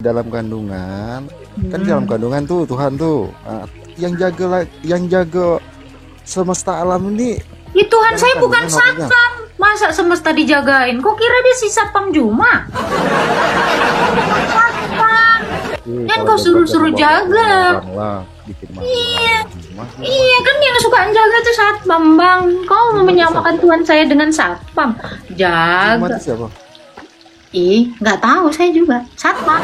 dalam kandungan, kan di dalam kandungan tuh Tuhan tuh yang jaga semesta alam ini. Ya Tuhan, saya bukan kandungan satpam. Masa semesta dijagain? Kok kira dia si satpam Juma? Satpam. Kan kau suruh-suruh jaga. Iya. Iya kan yang suka jaga itu satpam, Bang. Kau mau menyamakan Tuhan saya dengan satpam? Jaga. Jumat itu siapa? Nggak tahu saya juga. Satpam.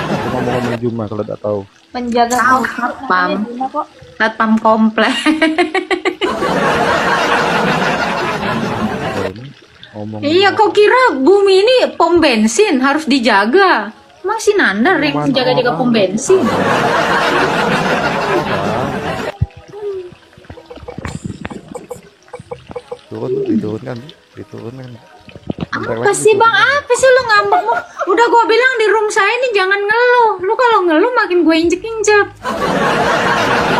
Aku ngomong Juma kalau tidak tahu. Penjaga satpam. Satpam komplek. Iya, kau kira bumi ini pom bensin harus dijaga? Emang si Nandar yang menjaga-jaga pom bensin? Diturunkan. Apa sih Bang? Apa sih lu ngambek? Udah gua bilang di room saya ini jangan ngeluh. Lu kalau ngeluh makin gue injek-injek.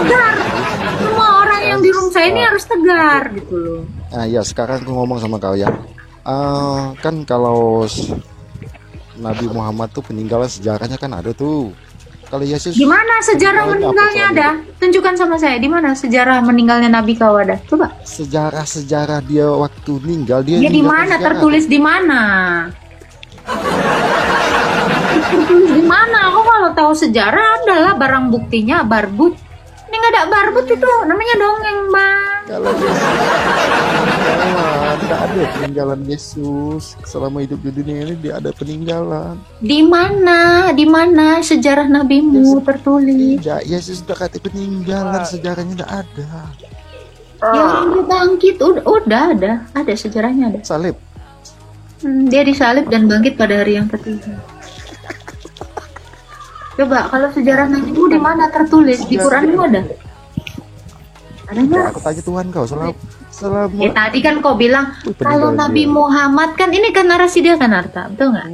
Tegar. Semua orang yang di room saya ini harus tegar gitu loh. Ya sekarang aku ngomong sama kau ya. Kan kalau Nabi Muhammad tuh peninggalan sejarahnya kan ada tuh. Kalau Yesus di mana sejarah meninggalnya ada? Tunjukkan sama saya di mana sejarah meninggalnya Nabi kau ada. Coba. Sejarah dia waktu meninggal dia. Ya di mana tertulis di mana? Tertulis di mana? Aku kalau tahu sejarah adalah barang buktinya barbut. Ini nggak ada barbut itu namanya dongeng, Bang. Kalau Yesus tidak ada peninggalan Yesus selama hidup di dunia ini, dia ada peninggalan. Di mana? Di mana sejarah nabimu Yesus, tertulis? Tidak, Yesus sudah kata peninggalan, sejarahnya tidak ada. Yang dia bangkit udah ada sejarahnya ada. Salib. Dia disalib dan bangkit pada hari yang ketiga. Coba kalau sejarah nabimu di mana tertulis? Di Quranmu ada? Ada nggak? Aku tanya Tuhan kau selama tadi kan kau bilang kalau Nabi Muhammad kan ini kan narasi dia kan Arta, betul nggak?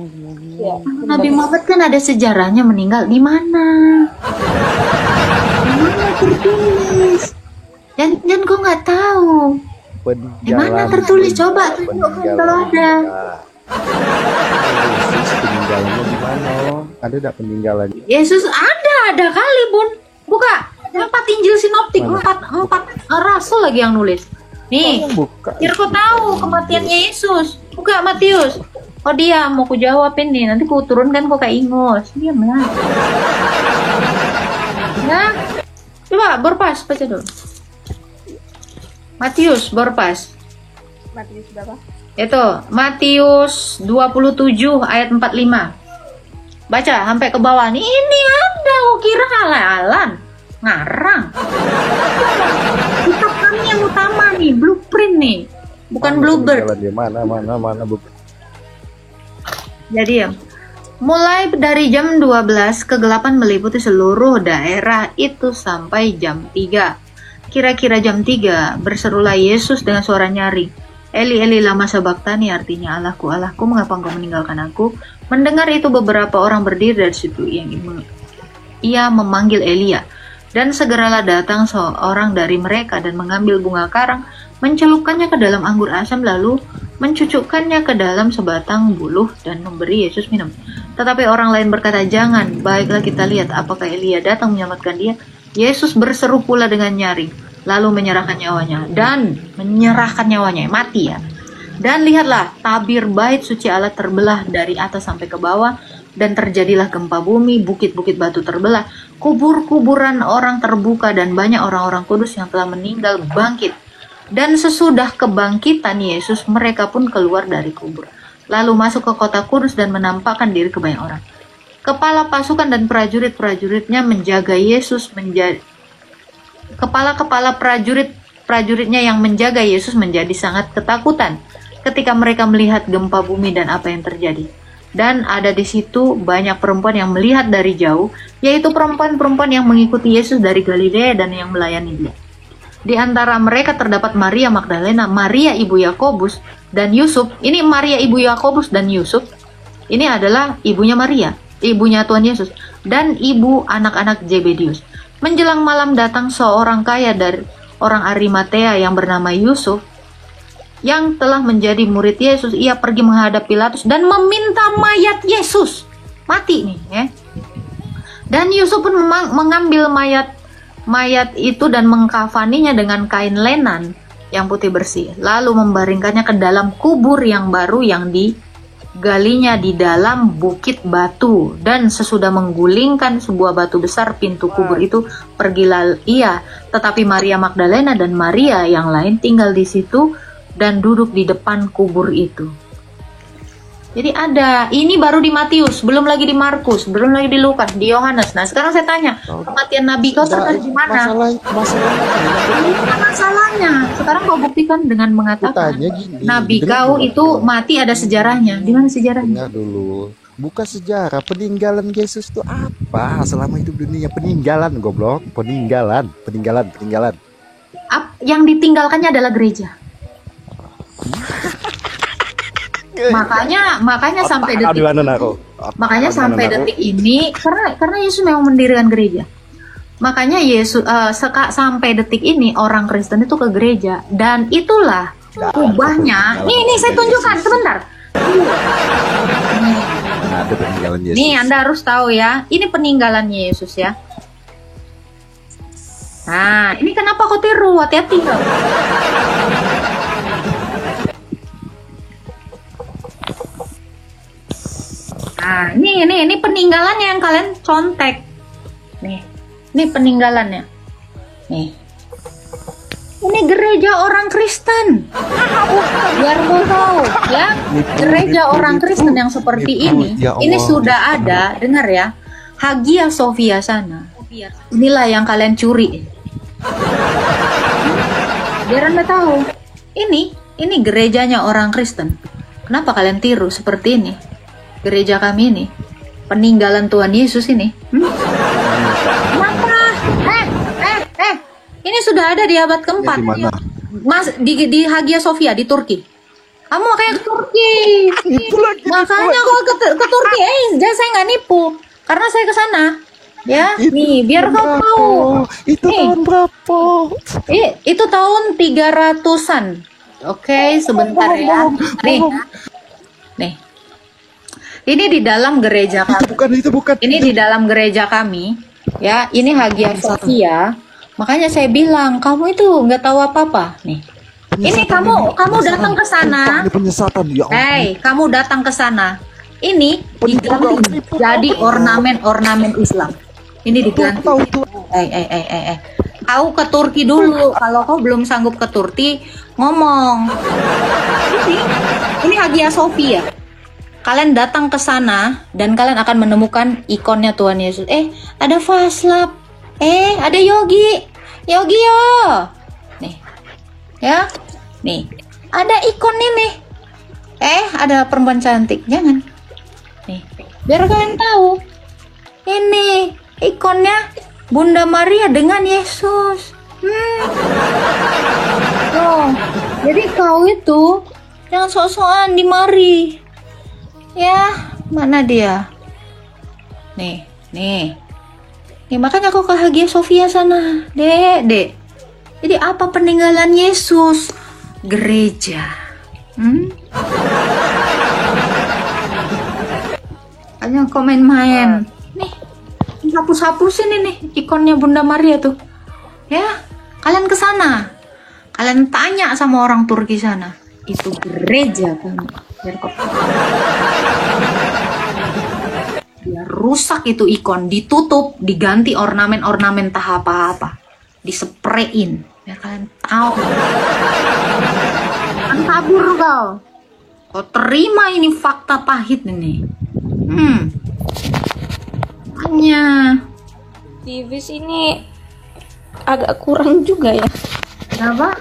Ya, Nabi Muhammad kan ada sejarahnya meninggal di mana? Di mana tertulis? Dan kau nggak tahu. Di mana tertulis? Coba tunjukkan kalau ada. Yesus peninggalannya di mana? Ada tidak peninggalannya? Yesus ada kali Bun. Buka 4 Injil sinoptik, 4 rasul lagi yang nulis. Nih, biar kau tahu kematiannya Yesus. Buka Matius. Oh dia mau ku jawabin nih, nanti ku turunkan kok kayak ingus. Diam lah. Nah, coba berpas baca dulu. Matius berpas. Matius berapa? Itu Matius 27 ayat 45. Baca sampai ke bawah nih. Ini ada, kok kira halan ngarang. Kitab kami yang utama nih, blueprint nih, bukan bluebird. Mana Jadi ya, mulai dari jam 12 kegelapan meliputi seluruh daerah itu sampai jam 3. Kira-kira jam 3 berserulah Yesus dengan suara nyaring. Eli Eli lama sabachthani, artinya Allahku Allahku mengapa engkau meninggalkan aku? Mendengar itu beberapa orang berdiri dari situ yang ia memanggil Elia. Dan segeralah datang seorang dari mereka dan mengambil bunga karang, mencelupkannya ke dalam anggur asam, lalu mencucukkannya ke dalam sebatang buluh dan memberi Yesus minum. Tetapi orang lain berkata, jangan, baiklah kita lihat apakah Elia datang menyelamatkan dia. Yesus berseru pula dengan nyaring, lalu menyerahkan nyawanya, mati ya. Dan lihatlah, tabir bait suci Allah terbelah dari atas sampai ke bawah, dan terjadilah gempa bumi, bukit-bukit batu terbelah, kubur-kuburan orang terbuka, dan banyak orang-orang kudus yang telah meninggal bangkit. Dan sesudah kebangkitan Yesus, mereka pun keluar dari kubur, lalu masuk ke kota kudus dan menampakkan diri ke banyak orang. Kepala pasukan dan prajurit-prajuritnya menjaga Yesus Kepala-kepala prajuritnya yang menjaga Yesus menjadi sangat ketakutan ketika mereka melihat gempa bumi dan apa yang terjadi. Dan ada di situ banyak perempuan yang melihat dari jauh, yaitu perempuan-perempuan yang mengikuti Yesus dari Galilea dan yang melayani dia. Di antara mereka terdapat Maria Magdalena, Maria ibu Yakobus dan Yusuf. Ini Maria ibu Yakobus dan Yusuf. Ini adalah ibunya Maria, ibunya Tuhan Yesus, dan ibu anak-anak Zebedius. Menjelang malam datang seorang kaya dari orang Arimatea yang bernama Yusuf, yang telah menjadi murid Yesus. Ia pergi menghadap Pilatus dan meminta mayat Yesus. mati nih ya. Dan Yusuf pun mengambil mayat itu dan mengkafaninya dengan kain lenan yang putih bersih, lalu membaringkannya ke dalam kubur yang baru yang digalinya di dalam bukit batu. Dan sesudah menggulingkan sebuah batu besar pintu kubur itu, pergilah ia, tetapi Maria Magdalena dan Maria yang lain tinggal di situ dan duduk di depan kubur itu. Jadi ada, ini baru di Matius, belum lagi di Markus, belum lagi di Lukas, di Yohanes. Nah sekarang saya tanya, kematian Nabi kau terjadi di mana? Masalahnya, sekarang kau buktikan dengan mengatakan Nabi kau itu mati ada sejarahnya. Di mana sejarahnya? Dengar dulu, bukan sejarah. Peninggalan Yesus itu apa selama hidup dunia? Peninggalan, goblok. Peninggalan. Yang ditinggalkannya adalah gereja. Makanya sampai detik sampai detik ini karena Yesus memang mendirikan gereja. Makanya Yesus sampai detik ini orang Kristen itu ke gereja, dan itulah ubahnya. Nih saya tunjukkan sebentar. Nih Anda harus tahu ya, ini peninggalan Yesus ya. Nah, ini kenapa kau tiru? Hati-hati kau. Nah, ini peninggalannya yang kalian contek. Nih, ini peninggalannya. Nih. Ini gereja orang Kristen. Biar mau tahu, ya. Gereja orang Kristen yang seperti ini sudah ada, dengar ya. Hagia Sophia sana. Inilah yang kalian curi. Biar Anda tahu. Ini gerejanya orang Kristen. Kenapa kalian tiru seperti ini? Gereja kami ini peninggalan Tuhan Yesus ini. Kenapa? Ini sudah ada di abad keempat. Mas di Hagia Sophia di Turki. Kamu makanya ke Turki. Makanya kok ke Turki. Saya nggak nipu karena saya ke sana. Ya, nih biar kau tahu. Itu tahun berapa? Itu tahun 300-an. Oke, sebentar ya. Nih. Ini di dalam gereja kami. Itu bukan. Ini di dalam gereja kami, ya. Ini Hagia Sophia. Makanya saya bilang, kamu itu nggak tahu apa-apa. Nih, ini kamu datang ke sana. Kamu datang ke sana. Ini diganti jadi ornamen Islam. Ini diganti. Kau ke Turki dulu. Kalau kau belum sanggup ke Turki, ngomong. Ini Hagia Sophia. Kalian datang ke sana dan kalian akan menemukan ikonnya Tuhan Yesus. Ada Vaslav. Ada Yogi. Yo. Nih. Ya. Nih. Ada ikon ini. Ada perempuan cantik. Jangan. Nih. Biar kalian tahu. Ini ikonnya Bunda Maria dengan Yesus. Tuh. Jadi kau itu jangan sok-sokan di mari. Ya, mana dia? Nih, makanya aku ke Hagia Sophia sana, Dek. Jadi apa peninggalan Yesus? Gereja. Hanya komen main. Nih, hapus-hapusin ini ikonnya Bunda Maria tuh. Ya, kalian ke sana. Kalian tanya sama orang Turki sana. Itu gereja kami. Biar rusak itu ikon, ditutup, diganti ornamen tahap apa, disprein, biar kalian tahu. Kan kabur kau terima ini fakta pahit ini. Hanya Divis ini agak kurang juga ya. Kenapa?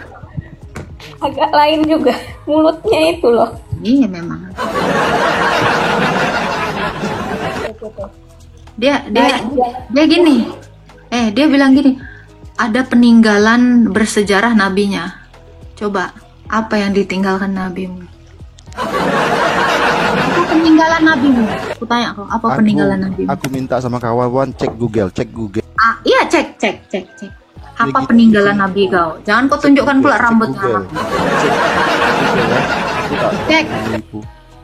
Agak lain juga mulutnya itu loh. Iya memang. Dia gini. Dia bilang gini. Ada peninggalan bersejarah nabinya. Coba, apa yang ditinggalkan nabimu? Apa peninggalan nabimu? Aku tanya kok, apa peninggalan nabimu? Aku minta sama kawan cek Google. Iya, cek. Apa peninggalan nabi kau? Jangan kau tunjukkan pula rambutnya. Cek.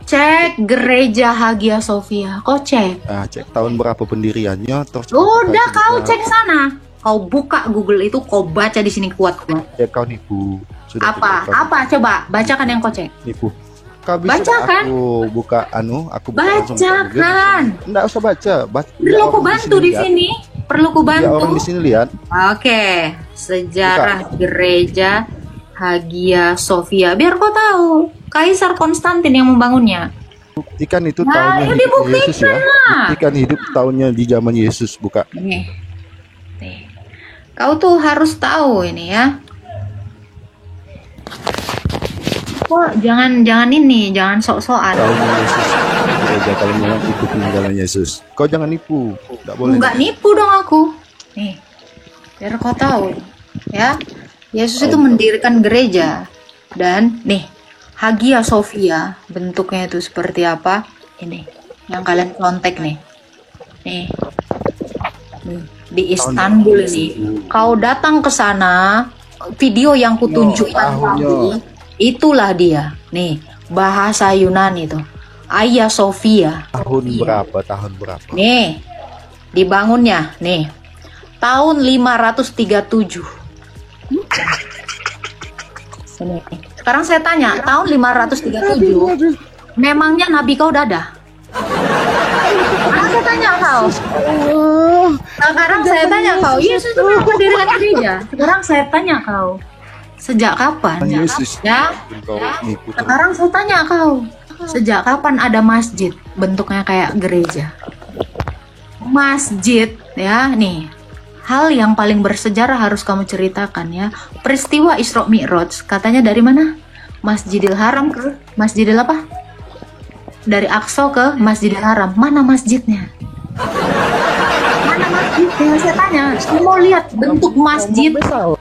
Cek gereja Hagia Sophia. Kau cek. Cek tahun berapa pendiriannya. Terus Udah kau cek sana. Kau buka Google itu, kau baca di sini kuat-kuat. Ya kau nipu. Sudah Apa? tidak, Apa? Coba bacakan yang kau cek. nipu. Kau bisa Bacakan. aku buka aku buka langsung buka Google. Bacakan. Enggak usah baca. Perlu ku bantu di sini. Perlu ku Ya orang bantu. di sini lihat. Oke, sejarah gereja Hagia Sophia. Biar kau tahu, Kaisar Konstantin yang membangunnya. Buktikan itu Nah, tahunnya ya hidup dibuktikan Yesus ya. lah. Buktikan hidup tahunnya di zaman Yesus. Buka. Nih. Kau tuh harus tahu ini ya. Kok jangan ini, jangan sok-sokan. Tahunnya Yesus. Gereja kalau memang itu peninggalan Yesus. Kau jangan nipu. Enggak boleh. Enggak nipu dong aku. Nih. Biar kau tahu ya. Yesus itu mendirikan gereja. Dan nih, Hagia Sophia bentuknya itu seperti apa? Ini yang kalian kontak nih. Nih. Di Istanbul ini. Kau datang ke sana, video yang kutunjukkan tadi, itulah dia. Nih, bahasa Yunani tuh. Hagia Sophia. Tahun berapa? Tahun berapa? Nih, dibangunnya nih. Tahun 537. Ini. Sekarang saya tanya, tahun 537, memangnya Nabi kau udah ada? Sekarang saya tanya kau. Sekarang saya tanya kau, Yesus itu mendirikan gereja. Sekarang saya tanya kau, sejak kapan? Yesus. Ya. Kau nipu. Sekarang saya tanya kau, sejak kapan ada masjid bentuknya kayak gereja? Masjid, ya nih. Hal yang paling bersejarah harus kamu ceritakan ya. Peristiwa Isra Mi'raj, katanya dari mana? Masjidil Haram ke Masjidil apa? Dari Aqsa ke Masjidil Haram. Mana masjidnya? Mana masjidnya? Saya tanya. Saya mau lihat bentuk masjid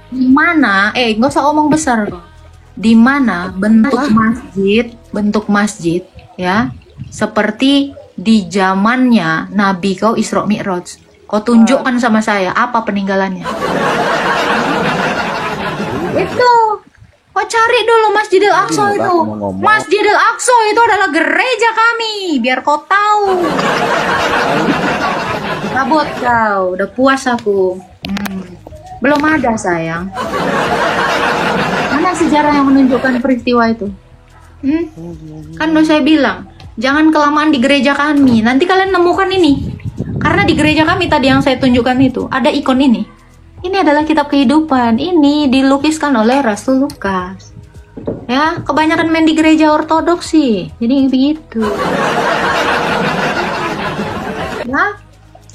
di mana? Nggak usah omong besar kok. Di mana bentuk masjid ya? Seperti di zamannya Nabi kau Isra Mi'raj. Kau tunjukkan sama saya apa peninggalannya. Itu. Kau cari dulu Masjidil Aqsa itu. Masjidil Aqsa itu adalah gereja kami. Biar kau tahu. Kabut kau. Udah puas aku. Belum ada sayang. Mana sejarah yang menunjukkan peristiwa itu? Kan udah saya bilang. Jangan kelamaan di gereja kami. Nanti kalian nemukan ini. Karena di gereja kami tadi yang saya tunjukkan itu ada ikon ini. Ini adalah kitab kehidupan. Ini dilukiskan oleh Rasul Lukas. Ya, kebanyakan main di gereja ortodoks sih. Jadi begitu. Ya,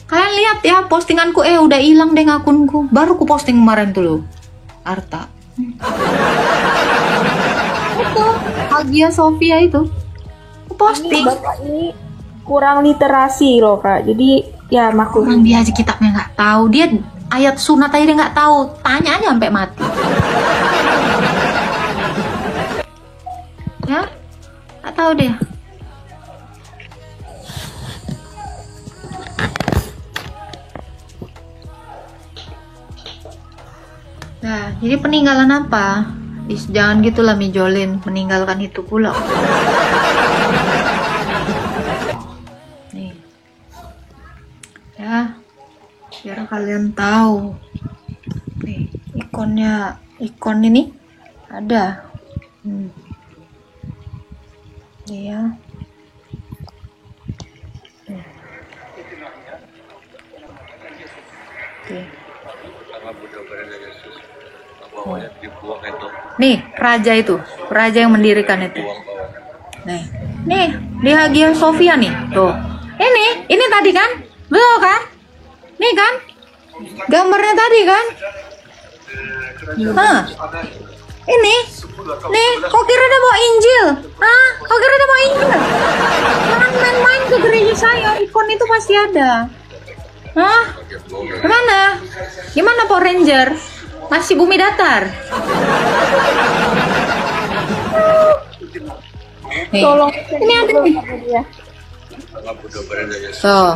kalian lihat ya postinganku. Udah hilang deh akunku. Baru ku posting kemarin tuh loh. Arta. Itu Hagia Sophia itu. Ku posting. Bapak ini kurang literasi loh kak, jadi ya maklum. Orang dia aja kitabnya nggak tahu, dia ayat sunat aja dia nggak tahu, tanya aja sampai mati. Ya, nggak tahu deh. Nah, jadi peninggalan apa? Jangan gitulah mijolin, meninggalkan itu pula. Ya, biar kalian tahu. Nih, ikon ini ada. Nih ya. Nih, raja yang mendirikan itu. Nih, di Hagia Sophia nih, tuh. Ini tadi kan? Betul kan? Nih kan? Gambarnya tadi kan? Ini. Nih, kok kira dia bawa Injil? Kok kira dia bawa Injil? Jangan main-main ke gereja saya, ikon itu pasti ada. Gimana? Gimana Power Ranger? Masih bumi datar? Nih. Tolong Ini ada nih. Tuh.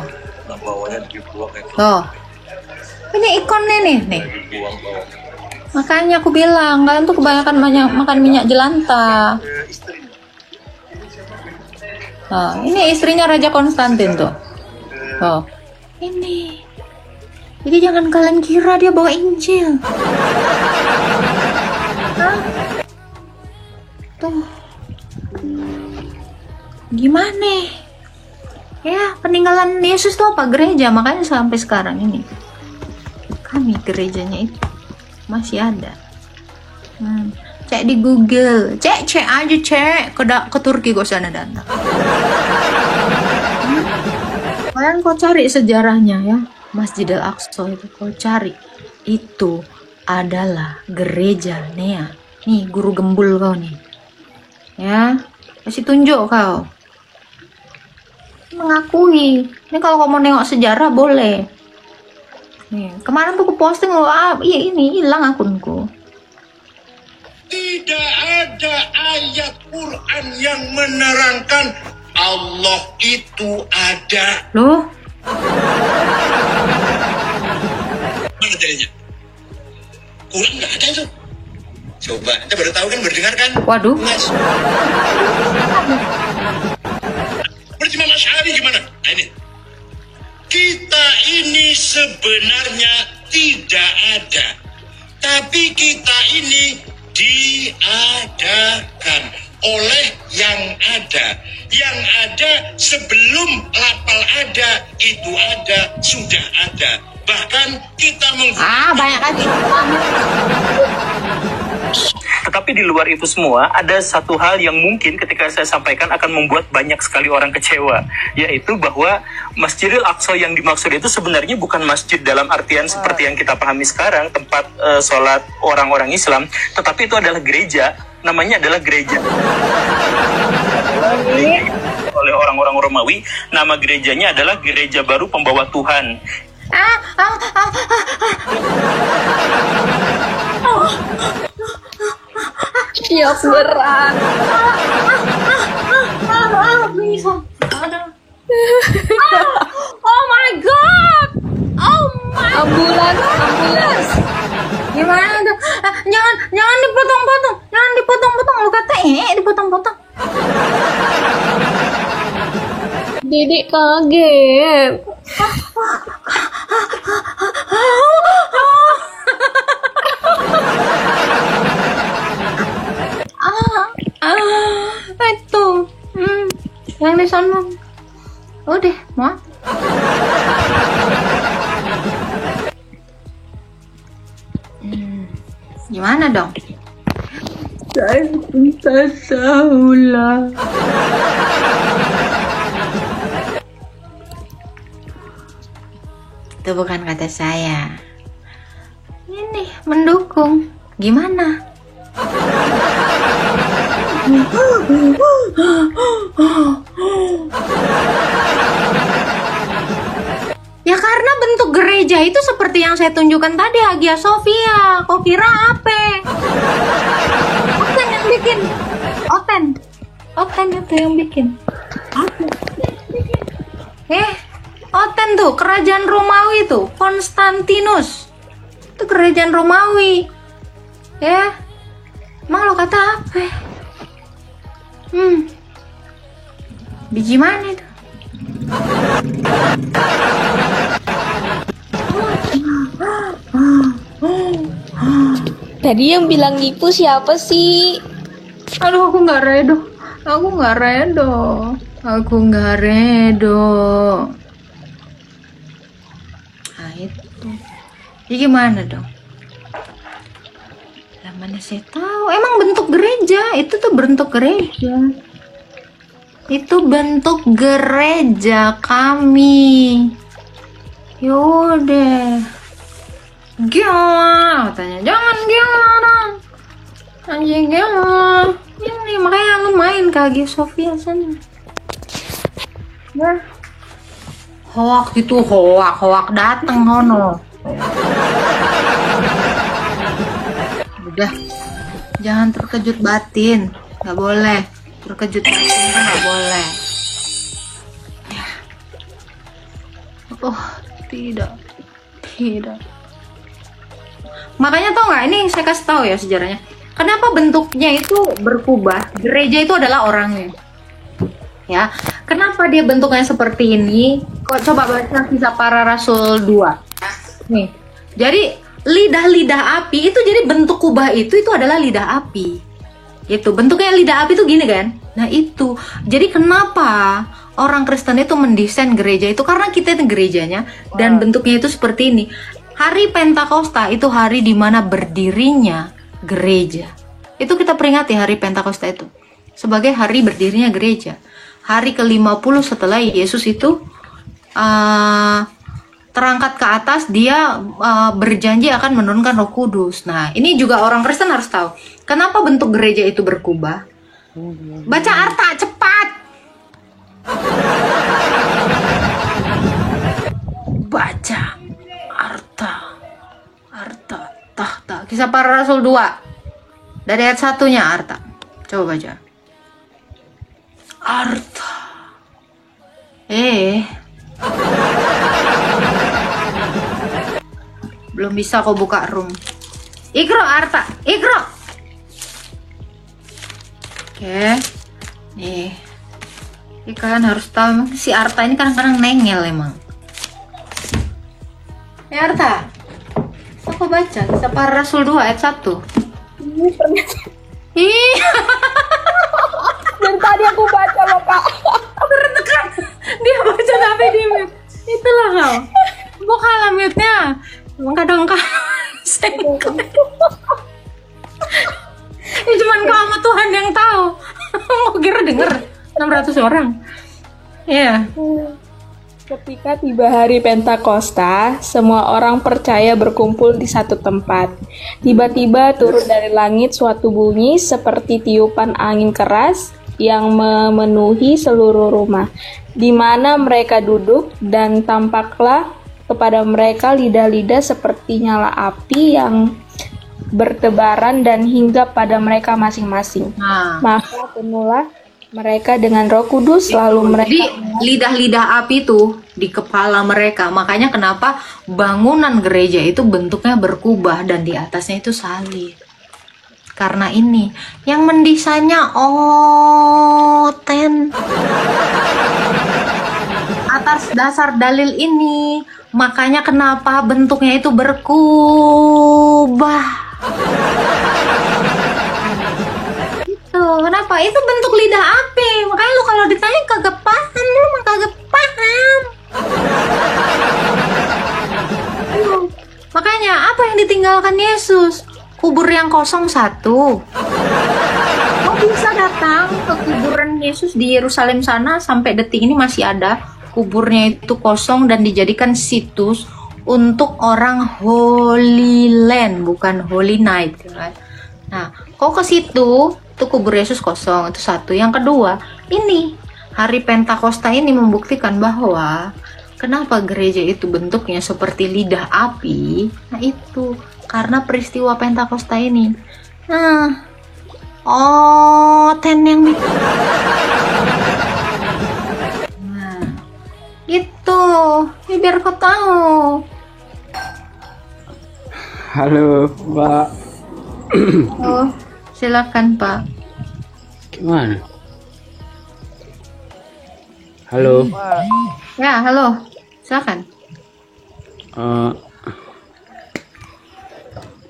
Tuh. Ini ikonnya nih. Makanya aku bilang, kalian tuh kebanyakan makan minyak jelantah. Nah, ini istrinya Raja Konstantin tuh. Oh, ini. Jadi jangan kalian kira dia bawa Injil. Hah? Tuh. Gimana? Ya, peninggalan Yesus tuh apa? Gereja, makanya sampai sekarang ini kami gerejanya itu masih ada. Cek di Google, cek aja ke Turki kok sana datang. Kalian kau cari sejarahnya ya, Masjidil Aqsa itu kau cari, itu adalah gereja Nea. Nih guru gembul kau nih, ya kasih tunjuk kau. Mengakui, ini kalau kau mau nengok sejarah boleh. Nih kemarin tuh aku posting iya ini hilang akunku. Tidak ada ayat Quran yang menerangkan Allah itu ada. Loh? Mana dalilnya? Quran nggak ada itu. Coba, kita baru tahu kan, baru dengar kan? Waduh. Berarti Imam Asy'ari gimana? Nah ini. Kita ini sebenarnya tidak ada. Tapi kita ini diadakan oleh yang ada. Yang ada sebelum lapal ada, itu ada, sudah ada. Bahkan kita banyak lagi. Tetapi di luar itu semua, ada satu hal yang mungkin ketika saya sampaikan akan membuat banyak sekali orang kecewa, yaitu bahwa Masjidil Aqsa yang dimaksud itu sebenarnya bukan masjid dalam artian seperti yang kita pahami sekarang, tempat sholat orang-orang Islam, tetapi itu adalah gereja, namanya adalah gereja. Oleh orang-orang Romawi, nama gerejanya adalah Gereja Baru Pembawa Tuhan. Siap berat. Oh my god. Oh my. Ambulans. Gimana tuh? Jangan dipotong-potong. Jangan dipotong-potong. Lu kata dipotong-potong. Dedek kaget. Itu. Yang di sana. Udah, mau? Gimana dong? Saya tak tahulah. Itu bukan kata saya. Ini mendukung. Gimana? Ya karena bentuk gereja itu seperti yang saya tunjukkan tadi, Hagia Sophia. Kau kira apa? Oten yang bikin. Oten itu yang bikin. Oten tuh kerajaan Romawi tuh, Konstantinus. Itu kerajaan Romawi. Ya. Emang lo kata apa? Biji mana itu? Tadi yang bilang nipu siapa sih? Aduh, aku nggak redo. Nah itu. Jadi gimana dong? Lah mana saya tahu? Emang bentuk gereja itu tuh bentuk gereja. Itu bentuk gereja kami. Yaudah. Gila, tanya jangan gila. Anjing gila. Ini makanya lu main ke Hagia Sophia sana. Ya. Hoak itu hoak dateng hono. Udah, jangan terkejut batin, nggak boleh. Terkejut batin itu nggak boleh. Ya. Oh, tidak. Makanya tau nggak? Ini saya kasih tahu ya sejarahnya. Kenapa bentuknya itu berubah? Gereja itu adalah orangnya. Ya, Kenapa dia bentuknya seperti ini? Kok coba baca Kisah Para Rasul 2. Nih. Jadi lidah-lidah api itu, jadi bentuk kubah itu adalah lidah api. Gitu. Bentuknya lidah api itu gini kan? Nah, itu. Jadi kenapa orang Kristen itu mendesain gereja itu? Karena kita itu gerejanya dan bentuknya itu seperti ini. Hari Pentakosta itu hari di mana berdirinya gereja. Itu kita peringati hari Pentakosta itu sebagai hari berdirinya gereja. Hari ke-50 setelah Yesus itu terangkat ke atas, dia berjanji akan menurunkan Roh Kudus. Nah, ini juga orang Kristen harus tahu. Kenapa bentuk gereja itu berkubah? Baca Arta, cepat! Baca Arta. Tahta. Kisah Para Rasul 2. Dari ayat 1-nya Arta. Coba baca. Arta. Belum bisa kau buka room. Ikro Arta, Ikro. Oke. Nih. Ini kalian harus tahu si Arta ini kadang-kadang nengel emang. Arta. Aku baca Kisah Para Rasul 2 ayat 1. Ini ternyata Iya. dari tadi aku baca loh kak. Tertekan. Dia baca tapi di mute. Itulah kau. Mau kalah mute-nya. Kadang-kadang sengkak. Ini cuman kamu Tuhan yang tahu. Mau kira denger 600 orang. Iya. Ketika tiba hari Pentakosta, semua orang percaya berkumpul di satu tempat. Tiba-tiba turun dari langit suatu bunyi seperti tiupan angin keras yang memenuhi seluruh rumah, di mana mereka duduk, dan tampaklah kepada mereka lidah-lidah seperti nyala api yang bertebaran dan hinggap pada mereka masing-masing. Nah. Maka penuhlah mereka dengan Roh Kudus, lalu mereka. Jadi lidah-lidah api itu di kepala mereka. Makanya kenapa bangunan gereja itu bentuknya berkubah dan di atasnya itu salib. Karena ini yang mendesainnya Oten. Atas dasar dalil ini, makanya kenapa bentuknya itu berkubah. Kenapa? Itu bentuk lidah api. Makanya lu kalau ditanya kagak paham, lu mah kagak paham. Makanya apa yang ditinggalkan Yesus? Kubur yang kosong satu. Kau bisa datang ke kuburan Yesus di Yerusalem sana, sampai detik ini masih ada. Kuburnya itu kosong dan dijadikan situs untuk orang Holy Land, bukan Holy Night. Nah, kau ke situ, itu kubur Yesus kosong, itu satu. Yang kedua, ini hari Pentakosta ini membuktikan bahwa kenapa gereja itu bentuknya seperti lidah api. Nah, itu karena peristiwa Pentakosta ini. Nah, Ten yang bikin. Nah, gitu. Ini biar kau tahu. Halo, Pak. Oh, silakan Pak. Gimana? Halo. Ya, halo. Silakan.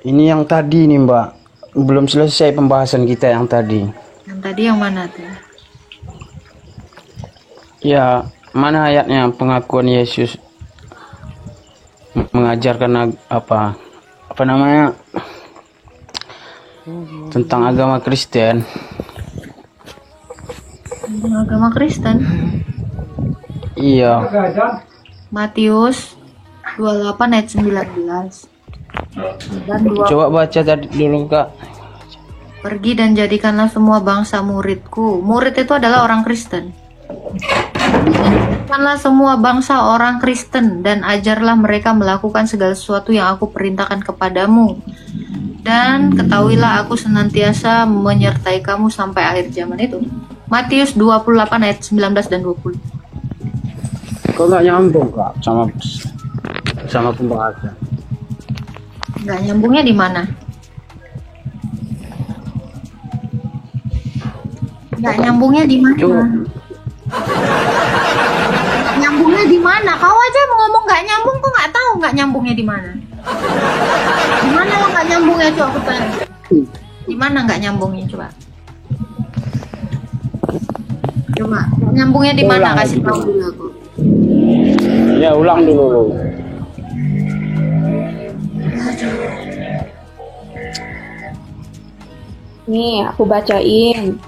Ini yang tadi nih, Mbak. Belum selesai pembahasan kita yang tadi. Yang tadi yang mana tuh? Ya, mana ayatnya pengakuan Yesus mengajarkan apa namanya? Tentang agama Kristen. Agama Kristen. Iya. Matius 28 ayat 19. Dan Coba baca tadi dulu, Kak. Pergi dan jadikanlah semua bangsa muridku. Murid itu adalah orang Kristen. Jadikanlah semua bangsa orang Kristen dan ajarlah mereka melakukan segala sesuatu yang aku perintahkan kepadamu. Dan ketahuilah aku senantiasa menyertai kamu sampai akhir zaman itu. Matius 28 ayat 19 dan 20. Kok nggak nyambung, Kak, sama pembahasan? Nggak nyambungnya di mana? Nggak nyambungnya di mana? Nyambungnya di mana? Kau aja mau ngomong nggak nyambung, kok nggak tahu nggak nyambungnya di mana? Di mana lo nggak nyambungnya, coba aku tanya. Di mana nggak nyambungnya, coba? Coba nyambungnya di mana? Kasih tahu dulu aku. Ya ulang dulu lo. Nih, aku bacain.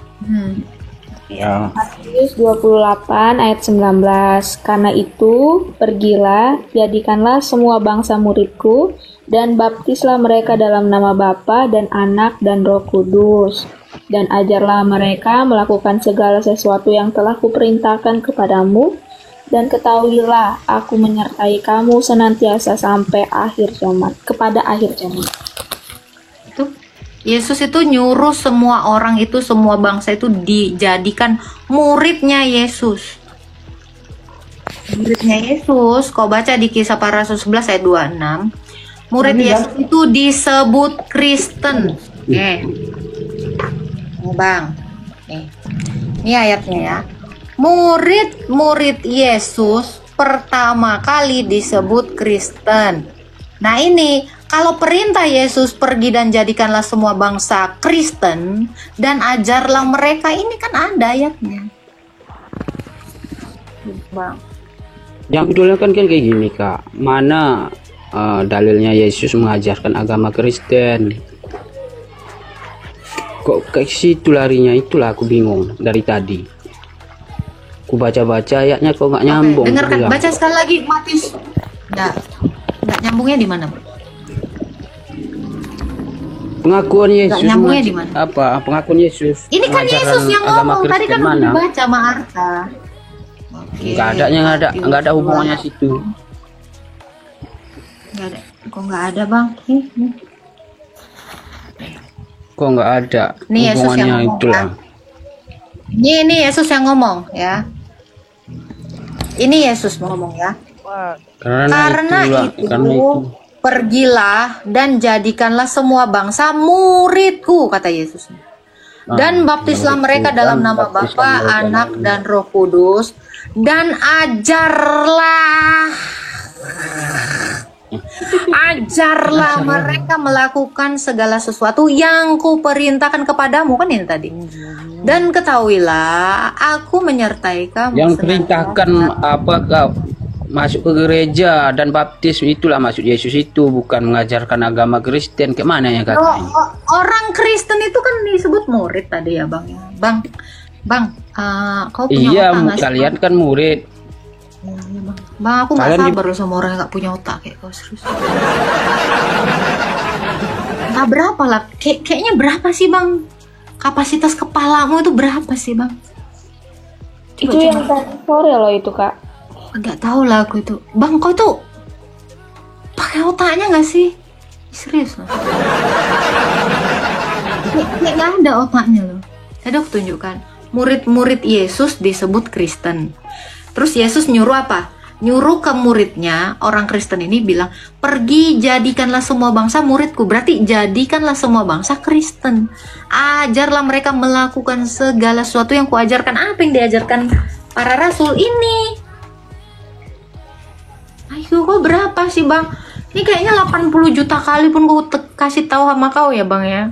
Ya. Matius 28 ayat 19. Karena itu, pergilah, jadikanlah semua bangsa muridku, dan baptislah mereka dalam nama Bapa dan Anak dan Roh Kudus. Dan ajarlah mereka melakukan segala sesuatu yang telah kuperintahkan kepadamu, dan ketahuilah, aku menyertai kamu senantiasa sampai akhir zaman, kepada akhir zaman. Itu Yesus itu nyuruh semua orang itu, semua bangsa itu dijadikan muridnya Yesus. Muridnya Yesus, kau baca di Kisah Para Rasul 11 ayat 26. Murid Yesus itu disebut Kristen. Nih Bang, ini ayatnya ya. Murid-murid Yesus pertama kali disebut Kristen. Nah ini, kalau perintah Yesus pergi dan jadikanlah semua bangsa Kristen dan ajarlah mereka, ini kan ada ayatnya. Bang. Yang kedua kan kayak gini Kak, mana dalilnya Yesus mengajarkan agama Kristen? Kok ke situ larinya, itulah aku bingung dari tadi. Aku baca-baca ayatnya kok nggak nyambung. Dengarkan, baca sekali lagi Matius. Nggak nyambungnya di mana? Pengakuan Yesus nyambungnya di mana? Apa? Pengakuan Yesus. Ini kan Yesus yang ngomong, tadi kan udah dibaca sama Arta. Nggak ada hubungannya situ. Nggak ada. Kok nggak ada Bang? Kok nggak ada Nih, Yesus yang hubungannya ngomong, itulah. kan? Ini Yesus yang ngomong ya. Ini Yesus ngomong ya. Karena itu, pergilah dan jadikanlah semua bangsa muridku, kata Yesus. Dan baptislah mereka dalam nama Bapa, Anak, dan Roh Kudus. Dan ajarlah mereka melakukan segala sesuatu yang kuperintahkan kepadamu, kan ini tadi. Dan ketahuilah, aku menyertai kamu. Yang perintahkan apa kau? Masuk ke gereja dan baptis, itulah maksud Yesus itu, bukan mengajarkan agama Kristen. Kemana ya Kak? Orang Kristen itu kan disebut murid tadi ya Bang. Bang, kau punya otak nggak sih, kalian Bang? kan murid. Bang, aku nggak sabar loh sama orang yang nggak punya otak kayak kau, serius. Entah berapa lah, kayaknya berapa sih Bang? Kapasitas kepalamu itu berapa sih Bang? Itu yang tadi sore loh itu Kak. Nggak tahu lah aku itu. Bang, kau tuh pakai otaknya nggak sih? Serius loh. Kayak nggak ada otaknya loh. Tadi aku tunjukkan. Murid-murid Yesus disebut Kristen. Terus Yesus nyuruh apa? Nyuruh ke muridnya, orang Kristen ini bilang, pergi jadikanlah semua bangsa muridku. Berarti jadikanlah semua bangsa Kristen. Ajarlah mereka melakukan segala sesuatu yang kuajarkan. Apa yang diajarkan para rasul ini? Ayo, kok berapa sih Bang? Ini kayaknya 80 juta kali pun gue kasih tahu sama kau ya Bang ya.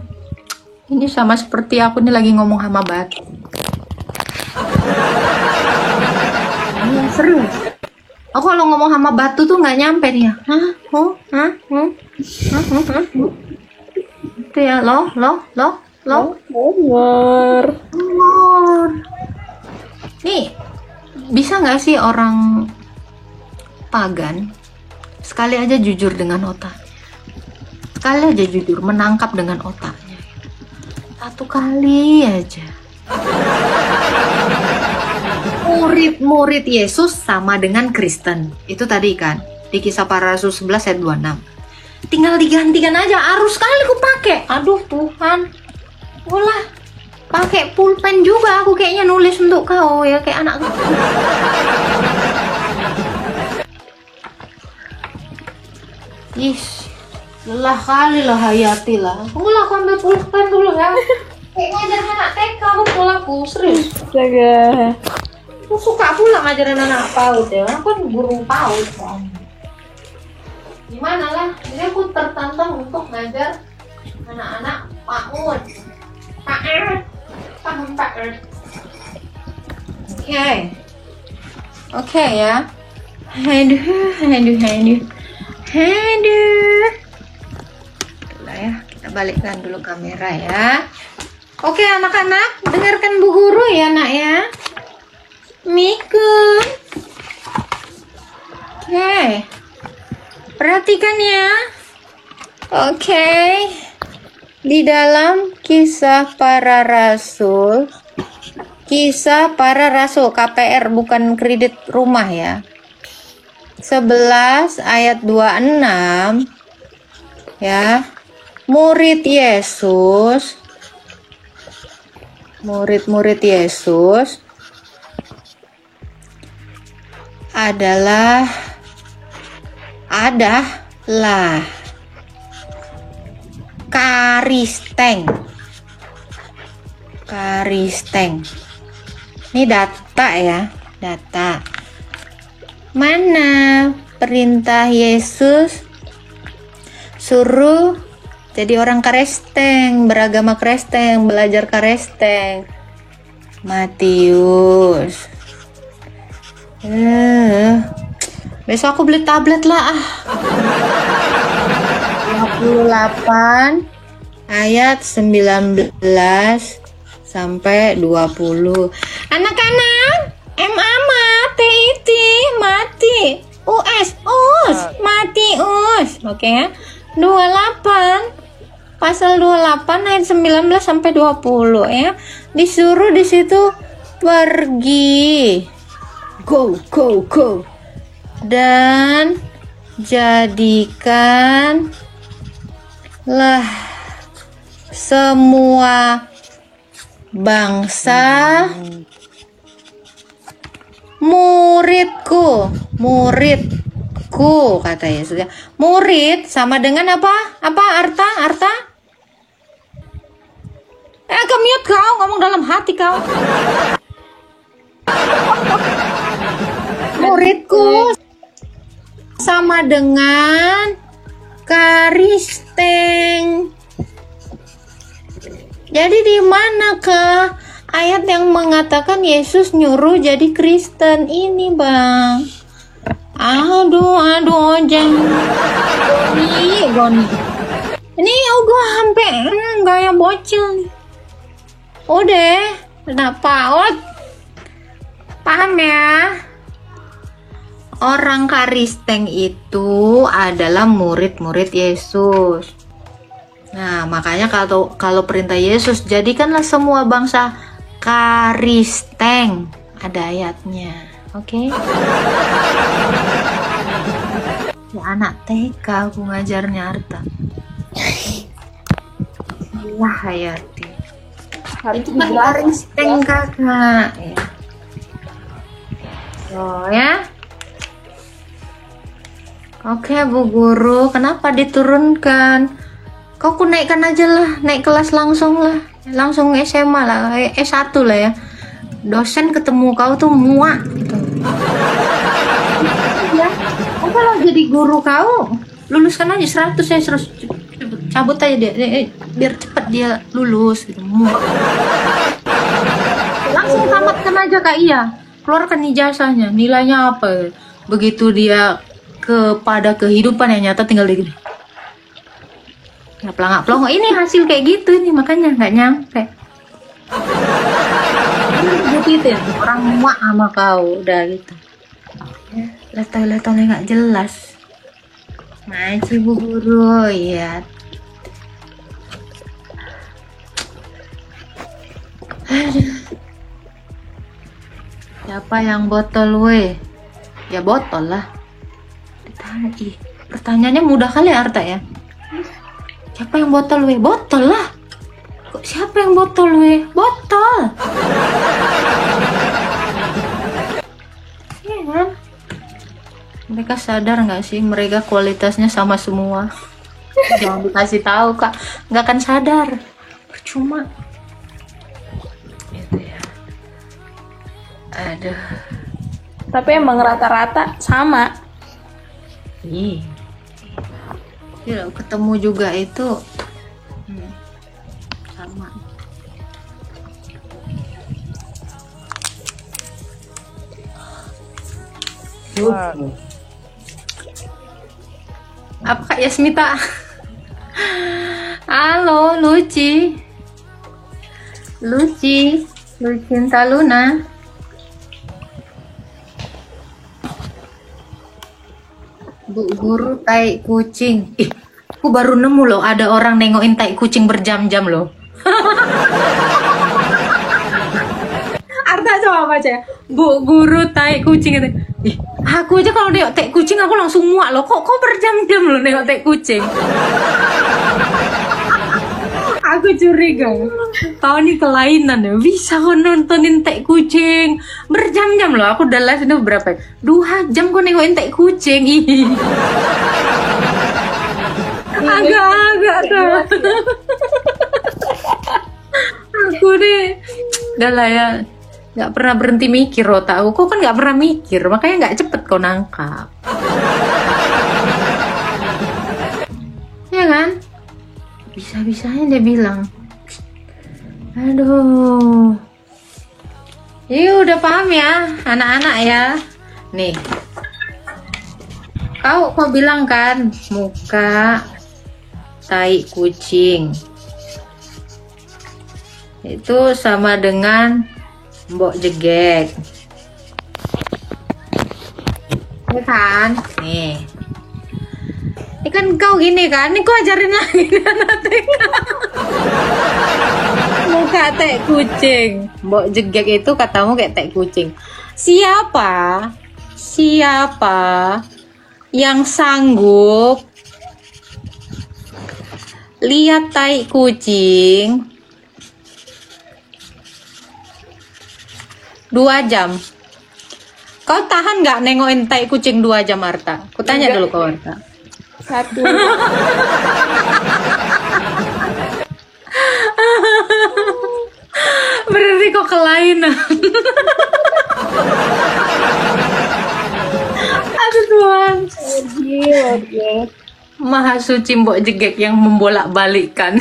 Ini sama seperti aku nih lagi ngomong sama batu. Serius. Aku kalau ngomong sama batu tuh nggak nyampe nih ya. Itu ya lo. Nih, bisa nggak sih orang pagan sekali aja jujur dengan otak, sekali aja jujur menangkap dengan otaknya, satu kali aja. Murid-murid Yesus sama dengan Kristen, itu tadi kan di Kisah Para Rasul 11 ayat 26. Tinggal digantikan aja, arus kali aku pakai. Aduh Tuhan, ulah pakai pulpen juga aku kayaknya nulis untuk kau ya, kayak anak. Lelah kali lah Hayati lah. Tunggulah aku ambil pulpen dulu ya. Kayak ngajar anak TK aku pulaku, serius. Jaga. Aku suka pula ngajarin anak PAUD ya, aku kan guru PAUD kan. Gimana lah, jadi aku tertantang untuk ngajar anak-anak PAUD. PAUD, paham PAUD. Oke ya. Aduh. Itulah ya, kita balikkan dulu kamera ya. Oke anak-anak, dengarkan Bu Guru ya nak ya. Miku. Oke. Perhatikan ya. Oke. Di dalam Kisah Para Rasul, KPR bukan kredit rumah ya. 11 ayat 26 ya. Murid-murid Yesus adalah karisteng. Ini data ya, data. Mana perintah Yesus suruh jadi orang Kristen, beragama Kristen, belajar Kristen? Matius. Besok aku beli tablet lah. 28 ayat 19 sampai 20. Anak-anak, MA mati. Mati. Oke ya. 28 pasal 28 ayat 19 sampai 20 ya. Disuruh di situ pergi. Go. Dan jadikanlah semua bangsa muridku, kata Yesus. Murid sama dengan apa arta? Kemute kau, ngomong dalam hati kau. Muridku sama dengan karisteng. Jadi di manakah ayat yang mengatakan Yesus nyuruh jadi Kristen ini, Bang? Aduh, Goni. Ini gua hampir gaya bocil nih. Udah, PAUD. Paham ya? Orang Kristen itu adalah murid-murid Yesus. Nah, makanya kalau perintah Yesus, jadikanlah semua bangsa Kristen. Ada ayatnya. Oke? Ya, anak TK aku ngajarnya Arta. Bismillah hayati. Itu kan Kristen kakak. Ya. Ya. Oke Bu Guru, kenapa diturunkan? Kau naikkan aja lah, naik kelas langsung lah, langsung SMA lah, S1 lah ya. Dosen ketemu kau tuh muak gitu. Ya, kalau jadi guru kau, luluskan aja 100 ya, 100 cabut aja dia, biar cepat dia lulus gitu. Muak. Langsung tamatkan aja Kak Iya, keluarkan ijazahnya, nilainya apa? Begitu dia kepada kehidupan yang nyata tinggal di gini. Ya pelangak-pelongok ini hasil kayak gitu ini, makanya nggak nyampe. Gitu ya, orang muak sama kau udah gitu. Ya, letoi-letoi nggak jelas. Maci Bu Guru ya. Siapa yang botol we? Ya botol lah. Pertanyaannya mudah kali Arta ya. Siapa yang botol we? Botol lah. Kok siapa yang botol we? Botol. Iya kan? Mereka sadar nggak sih mereka kualitasnya sama semua? Jangan dikasih tahu Kak, nggak akan sadar. Percuma. Gitu ya. Aduh. Tapi emang rata-rata sama. Ih. Gila, ketemu juga itu sama. Apa Kak Yasmita? Halo, Luci. Lucinta Luna. Bu guru tai kucing. Ih, aku baru nemu loh ada orang nengokin tai kucing berjam-jam loh. Arta coba baca ya. Bu guru tai kucing itu. Ih, aku aja kalau nengok tai kucing aku langsung muak loh. Kok berjam-jam loh nengok tai kucing. Aku curiga. Kau ini kelainan ya. Bisa kau nontonin tai kucing berjam-jam loh. Aku udah live itu berapa? 2 jam kau nengokin tai kucing. Ih. Agak-agak tuh. Aku deh udah lah ya, nggak pernah berhenti mikir otakku. Kok kan nggak pernah mikir, makanya nggak cepet kau nangkap. Ya kan? Bisa-bisanya dia bilang, aduh. Udah paham ya anak-anak ya. Nih, kau bilang kan muka tai kucing itu sama dengan mbok jegek, ya kan? Nih, ini kan kau gini kan? Ini kau ajarin lagi anak TK. Muka tai kucing, mbok jegek itu katamu kayak tai kucing. Siapa yang sanggup lihat tai kucing 2 jam? Kau tahan nggak nengokin tai kucing 2 jam, Arta? Aku tanya dulu kau, Arta. 1. Berarti kau kelainan. Aduh Tuhan. Maha suci mbok jegek yang membolak-balikkan.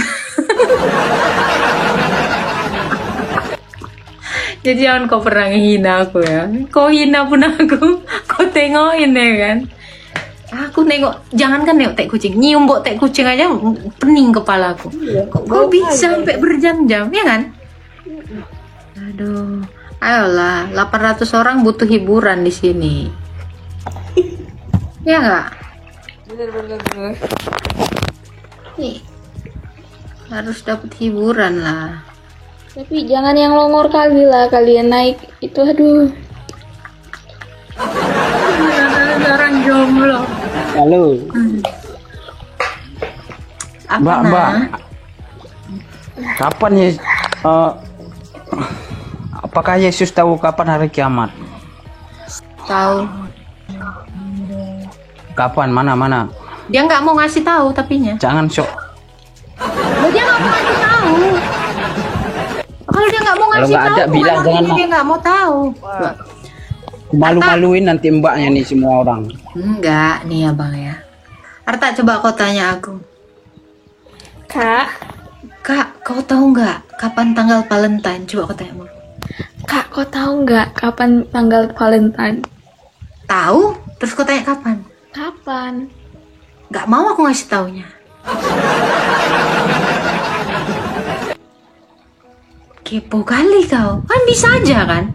Jadi jangan kau pernah ngehina aku ya. Kau hina pun aku, kau tengokin ya kan. Aku nengok, jangankan nengok tai kucing, nyium mbok tai kucing aja pening kepalaku. Kok bisa sampai berjam-jam, ya kan? Aduh, ayolah, 800 orang butuh hiburan di sini. Ya nggak? Bener. Nih, harus dapat hiburan lah. Tapi jangan yang longor kali lah kalian naik itu, aduh. Orang jomblo. Halo. Apa, Mbak. Kapan ya? Apakah Yesus tahu kapan hari kiamat? Tahu. Kapan? Mana? Dia nggak mau ngasih tahu tapinya. Jangan sok. Dia nggak mau ngasih tahu. Kalau dia nggak mau Kalau ngasih nggak tahu, ada, bilang bukan jangan artinya dia nggak mau tahu. Malu-maluin nanti mbaknya nih semua orang. Enggak, nih ya bang ya. Arta, coba kau tanya aku. Kak, Kau tahu nggak kapan tanggal Valentine? Coba kau tanya aku. Kak, kau tahu nggak kapan tanggal Valentine? Tahu? Terus kau tanya kapan? Kapan? Nggak mau aku ngasih taunya. Kepo kali kau. Kan bisa aja kan?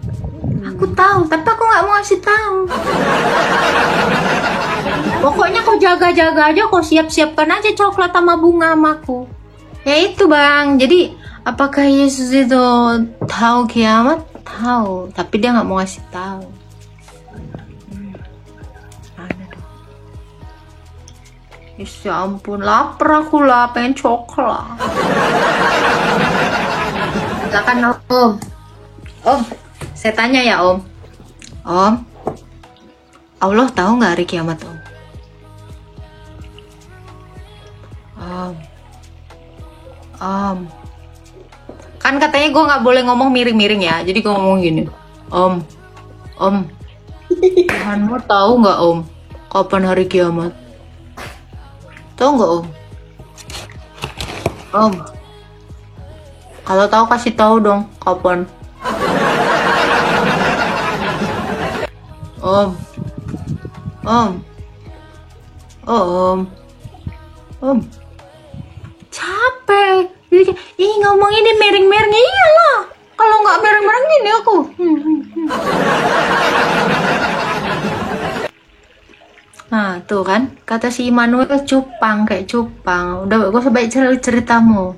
Aku tahu, tapi aku nggak mau ngasih tahu. Pokoknya kau jaga-jaga aja, kau siap-siapkan aja coklat sama bunga sama aku. Ya itu bang. Jadi apakah Yesus itu tahu kiamat? Tahu, tapi dia nggak mau ngasih tahu. Ada dong. Ya ampun, lapar aku lah, pengen coklat. Silakan Om. Om, saya tanya ya Om. Om, Allah tahu nggak hari kiamat Om? Om, kan katanya gue nggak boleh ngomong miring-miring ya, jadi gue ngomong gini. Om, Om, Tuhanmu tahu nggak Om, kapan hari kiamat? Tahu nggak Om? Om, kalau tahu kasih tahu dong kapan. Om, Om, Om, capek. Ih ngomong ini miring-miring, iyalah. Kalau nggak miring-miring gini aku. Nah tuh kan, kata si Immanuel cupang kayak cupang. Udah, gue sebaik ceritamu.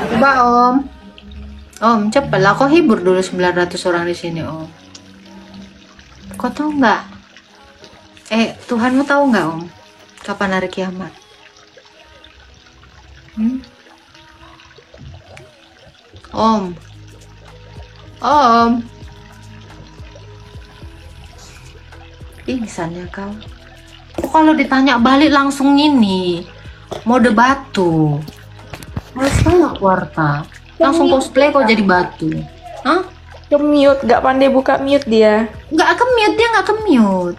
Coba Om, cepatlah kau hibur dulu 900 orang di sini Om. Kau tahu nggak? Tuhanmu tahu nggak Om? Kapan hari kiamat? Om, pingsan ya kau. Kalau ditanya balik langsung ini, mode batu. Harus kayak Warta. Langsung cosplay kok jadi batu. Hah? Ke-mute, gak pandai buka mute dia. Nggak ke-mute, dia nggak ke-mute.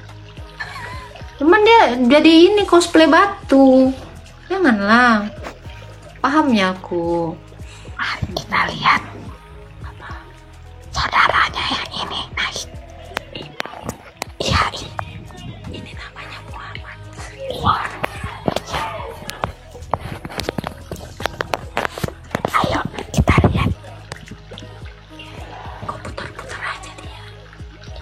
Cuman dia jadi ini cosplay batu. Janganlah. Pahamnya aku. Kita lihat saudaranya yang ini naik. Iya, ini namanya Muhammad. Ayo kita lihat. Kau putar-putar aja dia.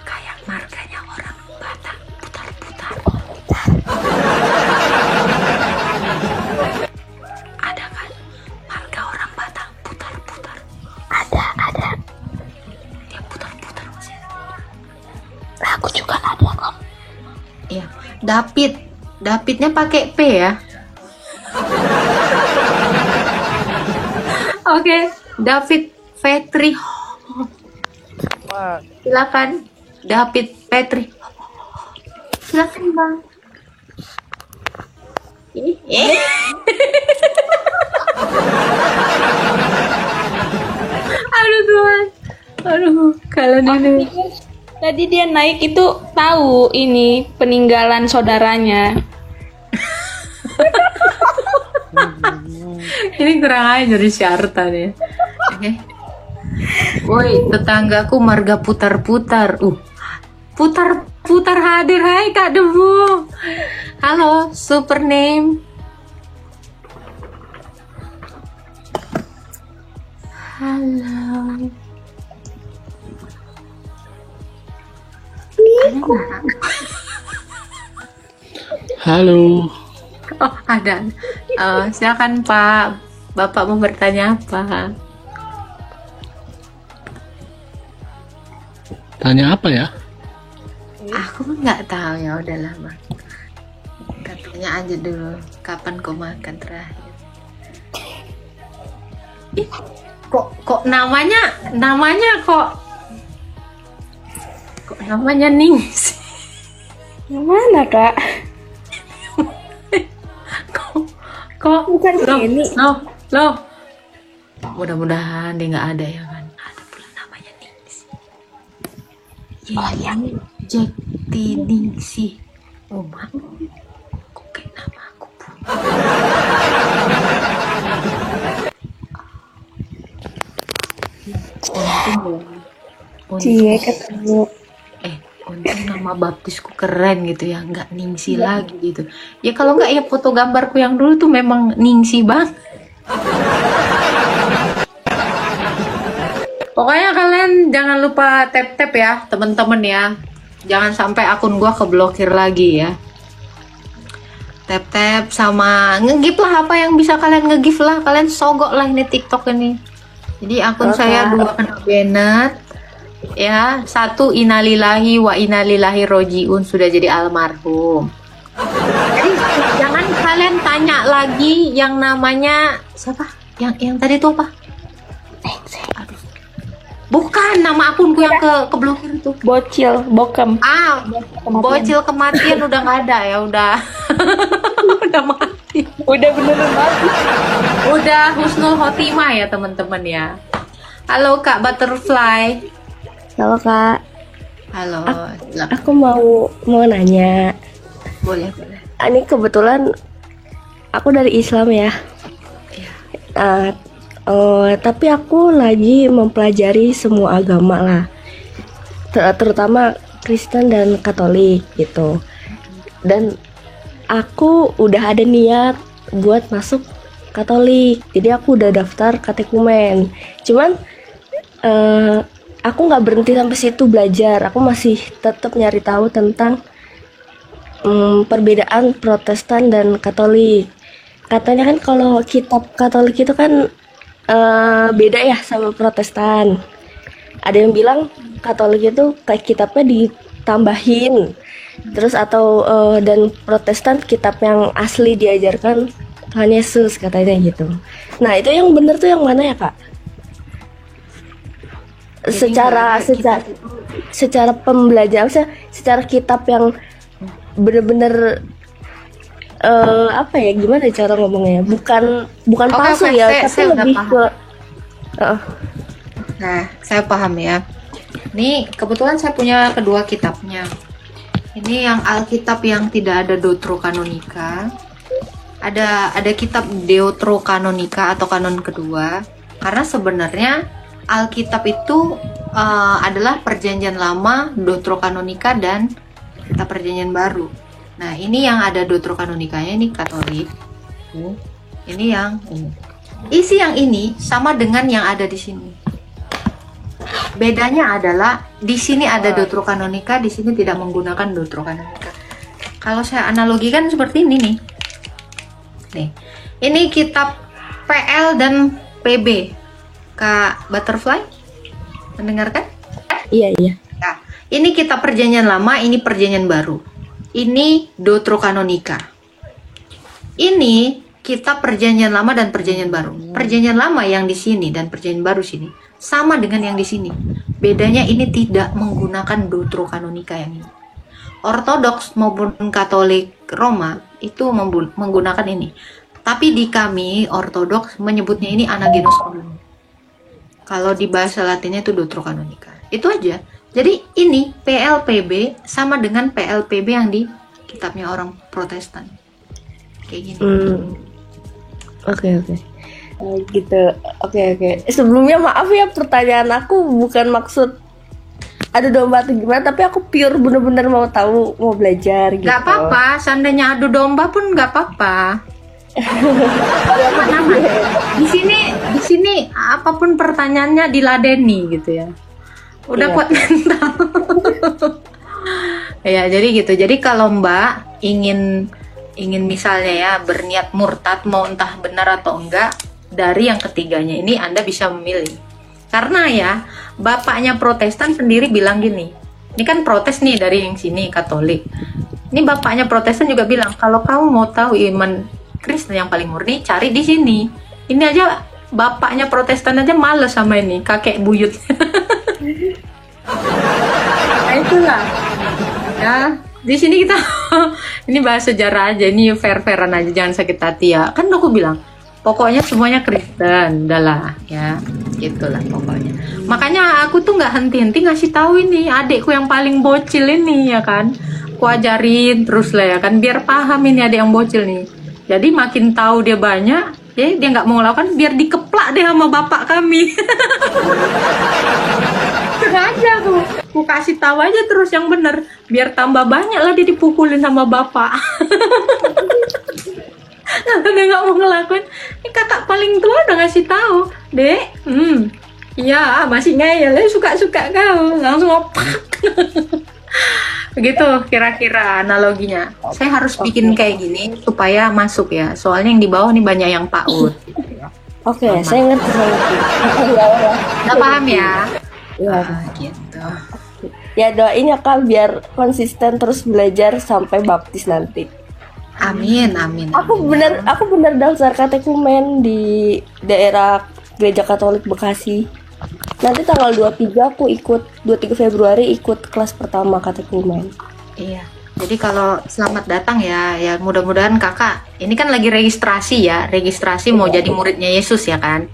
Kayak marganya orang Batak, putar-putar. Ada kan? Marga orang Batak putar-putar. Ada. Dia putar-putar masih. Aku juga ada kok. Iya, Davidnya pakai P ya. Oke, David Petri. Silakan, David Petri. Silakan Bang. Aduh Tuhan. Aduh, kalian ini. Tadi dia naik itu tahu ini peninggalan saudaranya. Ini kurang ajar si Arta nih. Oke. Woi, tetanggaku marga putar-putar. Putar-putar hadir. Hai Kak Debu. Halo, super name. Halo. Halo. Oh, ada. Silakan Pak. Bapak mau bertanya apa? Tanya apa ya? Aku nggak tahu, ya udahlah Bang. Katanya aja dulu, kapan kau makan terakhir? Ih, kok namanya namanya Ningsi. Yang mana kak? Kok Bukan ini. Loh. Mudah-mudahan dia nggak ada ya kan. Ada pula namanya Ningsi. Iya, Jekti Ningsi. Oh mak, kok kayak nama aku pun. Cie ketemu. Untung nama baptisku keren gitu ya, nggak Ningsi lagi gitu. Ya kalau nggak ya foto gambarku yang dulu tuh memang Ningsi bang. Pokoknya kalian jangan lupa tap ya temen-temen ya. Jangan sampai akun gua keblokir lagi ya. Tap sama nge-gift lah, apa yang bisa kalian nge-gift lah. Kalian sogok lah ini TikTok ini. Jadi akun saya 2 kena Bennett. Ya, 1 innalillahi wa innalillahi rojiun, sudah jadi almarhum. Jadi jangan kalian tanya lagi yang namanya siapa? Yang tadi itu apa? Aduh. Bukan nama akunku yang keblokir itu. Bocil, bokem. Bocil kematian udah nggak ada ya, udah. Udah mati. Udah beneran mati. Udah husnul khotimah ya teman-teman ya. Halo Kak Butterfly. Halo Kak, Halo. silakan. aku mau nanya. Boleh. Ini kebetulan aku dari Islam ya. Nah, tapi aku lagi mempelajari semua agama lah, terutama Kristen dan Katolik gitu. Dan aku udah ada niat buat masuk Katolik, jadi aku udah daftar katekumen. Cuman aku nggak berhenti sampai situ belajar. Aku masih tetap nyari tahu tentang perbedaan Protestan dan Katolik. Katanya kan kalau kitab Katolik itu kan beda ya sama Protestan. Ada yang bilang Katolik itu kayak kitabnya ditambahin, terus atau dan Protestan kitab yang asli diajarkan Tuhan Yesus katanya gitu. Nah itu yang bener tuh yang mana ya Kak? Secara pembelajaran, secara kitab yang bener-bener apa ya, gimana cara ngomongnya? Bukan palsu ya, tapi lebih ke Nah, saya paham ya. Ini kebetulan saya punya kedua kitabnya. Ini yang Alkitab yang tidak ada Deuterokanonika. Ada kitab Deuterokanonika atau kanon kedua. Karena sebenarnya Alkitab itu adalah Perjanjian Lama, Deuterokanonika, dan kitab Perjanjian Baru. Nah, ini yang ada Deuterokanonikanya ini Katolik. Ini yang ini. Isi yang ini sama dengan yang ada di sini. Bedanya adalah di sini ada Deuterokanonika, di sini tidak menggunakan Deuterokanonika. Kalau saya analogikan seperti ini nih. Nih. Ini kitab PL dan PB. Kak Butterfly mendengarkan? Iya. Nah, ini kitab Perjanjian Lama, ini Perjanjian Baru. Ini Deuterokanonika. Ini kitab Perjanjian Lama dan Perjanjian Baru. Perjanjian Lama yang di sini dan Perjanjian Baru sini sama dengan yang di sini. Bedanya ini tidak menggunakan Deuterokanonika yang ini. Ortodoks maupun Katolik Roma itu menggunakan ini. Tapi di kami Ortodoks menyebutnya ini Anagenos Communis. Kalau di bahasa Latinnya itu Deuterokanonika. Itu aja. Jadi ini PLPB sama dengan PLPB yang di kitabnya orang Protestan. Kayak gini. Oke. Gitu. Oke. Sebelumnya maaf ya, pertanyaan aku bukan maksud ada domba atau gimana, tapi aku pure bener-bener mau tahu, mau belajar gitu. Gak apa-apa, seandainya adu domba pun gak apa-apa. Aman. Di sini apapun pertanyaannya diladeni gitu ya. Udah kuat mental. Ya, jadi gitu. Jadi kalau Mbak ingin misalnya ya berniat murtad, mau entah benar atau enggak, dari yang ketiganya ini Anda bisa memilih. Karena ya, bapaknya Protestan sendiri bilang gini. Ini kan protes nih dari yang sini Katolik. Ini bapaknya Protestan juga bilang, kalau kamu mau tahu iman Kristen yang paling murni, cari di sini. Ini aja bapaknya Protestan aja males sama ini, kakek buyut. Nah, itulah. Ya, di sini kita ini bahas sejarah aja, ini fair-fairan aja, jangan sakit hati ya. Kan aku bilang, pokoknya semuanya Kristen, udahlah ya, gitulah pokoknya. Makanya aku tuh nggak henti-henti ngasih tahu ini adikku yang paling bocil ini ya kan. Aku ajarin terus lah ya kan, biar paham ini adik yang bocil nih. Jadi makin tahu dia banyak, ya dia nggak mau ngelakukan, biar dikeplak deh sama bapak kami. Sengaja aku kasih tahu aja terus yang bener, biar tambah banyak lah dia dipukulin sama bapak. Kalau dia nggak mau ngelakuin, ini kakak paling tua udah ngasih tahu, dek, iya masih ngeyel, suka-suka kau, langsung opak. Begitu kira-kira analoginya. Saya harus bikin kayak gini supaya masuk ya, soalnya yang di bawah nih banyak yang PAUD. Oke, saya ngerti. Udah paham ya? Ya. Gitu. Ya doain ya Kak biar konsisten terus belajar sampai baptis nanti. Amin. Aku bener daftar katekumen di daerah Gereja Katolik Bekasi. Nanti tanggal 23 aku ikut, 23 Februari ikut kelas pertama katekumen. Iya. Jadi kalau selamat datang ya mudah-mudahan kakak. Ini kan lagi registrasi ya, mau jadi muridnya Yesus ya kan.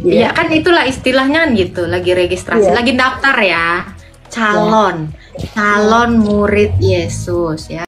Iya kan itulah istilahnya kan gitu, lagi registrasi, Iya. lagi daftar ya, calon murid Yesus ya.